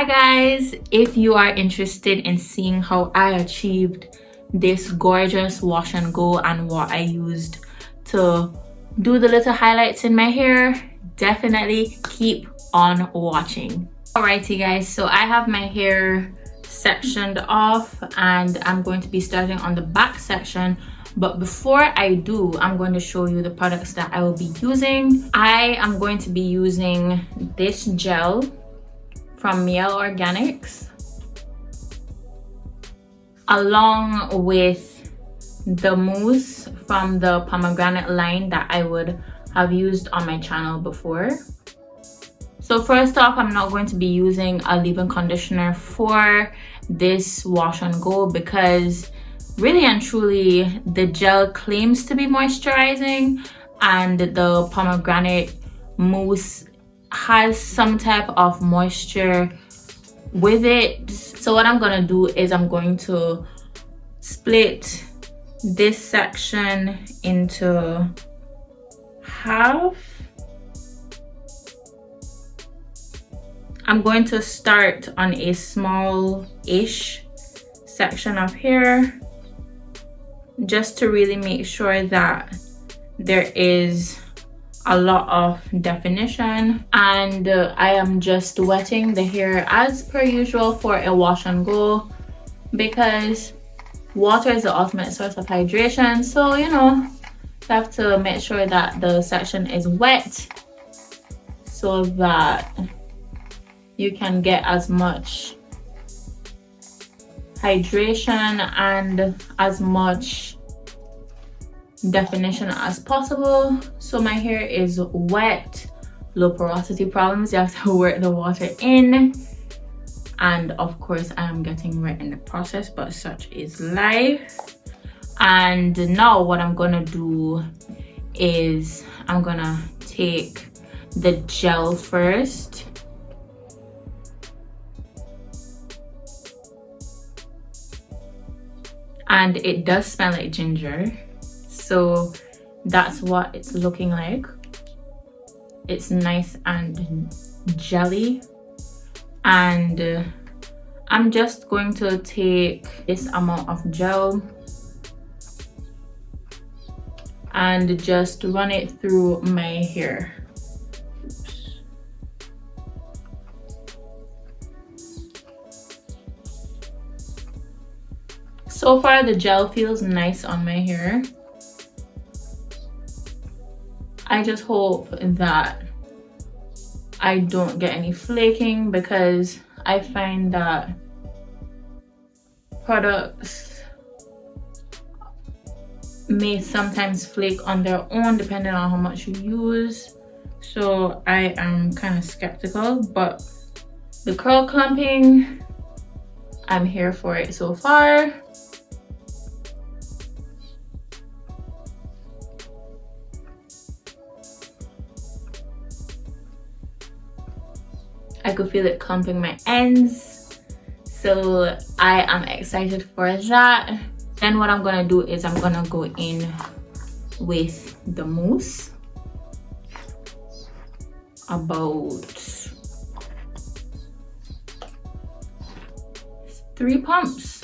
Hi guys, if you are interested in seeing how I achieved this gorgeous wash and go and what I used to do the little highlights in my hair, definitely keep on watching. Alrighty guys, so I have my hair sectioned off and I'm going to be starting on the back section. But before I do, I'm going to show you the products that I will be using. I am going to be using this gel from Miel Organics, along with the mousse from the pomegranate line that I would have used on my channel before. So first off, I'm not going to be using a leave-in conditioner for this wash and go because really and truly the gel claims to be moisturizing and the pomegranate mousse has some type of moisture with it. So what I'm gonna do is I'm going to split this section into half. I'm going to start on a small-ish section of hair just to really make sure that there is a lot of definition, and I am just wetting the hair as per usual for a wash and go because water is the ultimate source of hydration. So you know, you have to make sure that the section is wet so that you can get as much hydration and as much definition as possible. So my hair is wet, low porosity problems, you have to work the water in, and of course I am getting wet in the process, but such is life. And now what I'm gonna do is I'm gonna take the gel first. And it does smell like ginger, so that's what it's looking like. It's nice and jelly, and I'm just going to take this amount of gel and just run it through my hair. So far the gel feels nice on my hair. I just hope that I don't get any flaking because I find that products may sometimes flake on their own depending on how much you use. So I am kind of skeptical, but the curl clumping, I'm here for it so far. I could feel it clumping my ends, so I am excited for that. Then what I'm gonna do is I'm gonna go in with the mousse, about 3 pumps.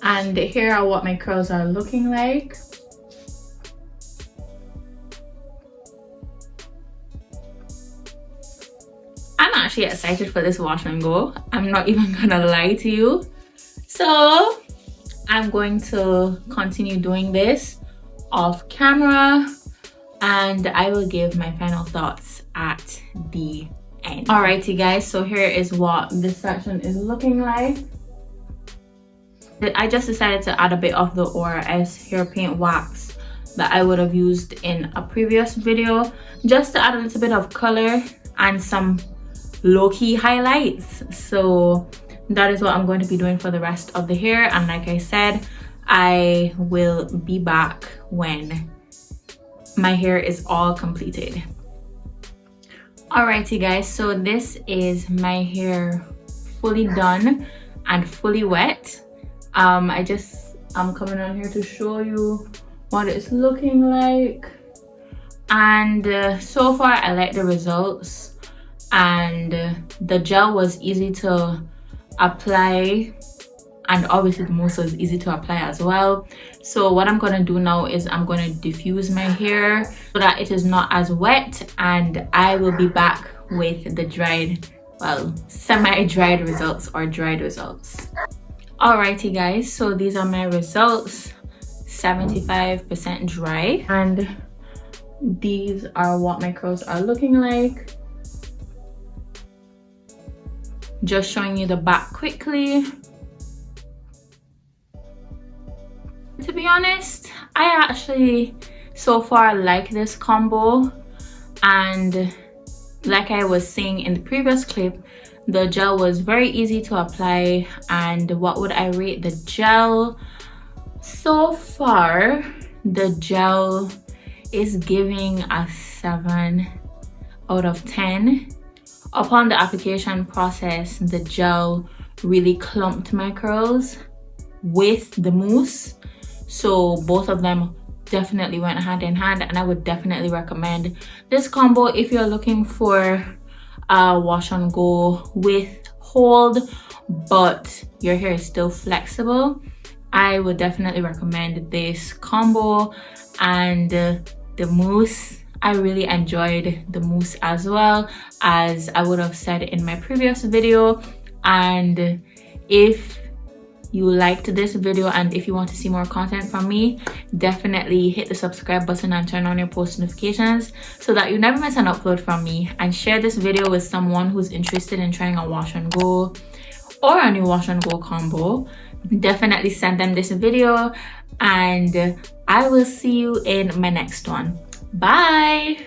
And here are what my curls are looking like. I'm actually excited for this wash and go. I'm not even gonna lie to you. So I'm going to continue doing this off camera and I will give my final thoughts at the end. Alrighty guys, so here is what this section is looking like. I just decided to add a bit of the ORS hair paint wax that I would have used in a previous video, just to add a little bit of color and some low-key highlights. So that is what I'm going to be doing for the rest of the hair. And like I said, I will be back when my hair is all completed. Alrighty guys, so this is my hair fully done and fully wet. I'm coming on here to show you what it's looking like, and so far I like the results, and the gel was easy to apply, and obviously the mousse was easy to apply as well. So what I'm going to do now is I'm going to diffuse my hair so that it is not as wet, and I will be back with the dried, well, semi-dried results or dried results. Alrighty guys, so these are my results. 75% dry, and these are what my curls are looking like. Just showing you the back quickly. To be honest, I actually so far like this combo, and like I was saying in the previous clip, the gel was very easy to apply. And what would I rate the gel? So far the gel is giving a 7 out of 10. Upon the application process, the gel really clumped my curls with the mousse, so both of them definitely went hand in hand, and I would definitely recommend this combo if you're looking for a wash and go with hold but your hair is still flexible. I would definitely recommend this combo. And the mousse, I really enjoyed the mousse as well, as I would have said in my previous video. And if you liked this video and if you want to see more content from me, definitely hit the subscribe button and turn on your post notifications so that you never miss an upload from me. And share this video with someone who's interested in trying a wash and go or a new wash and go combo. Definitely send them this video, and I will see you in my next one. Bye.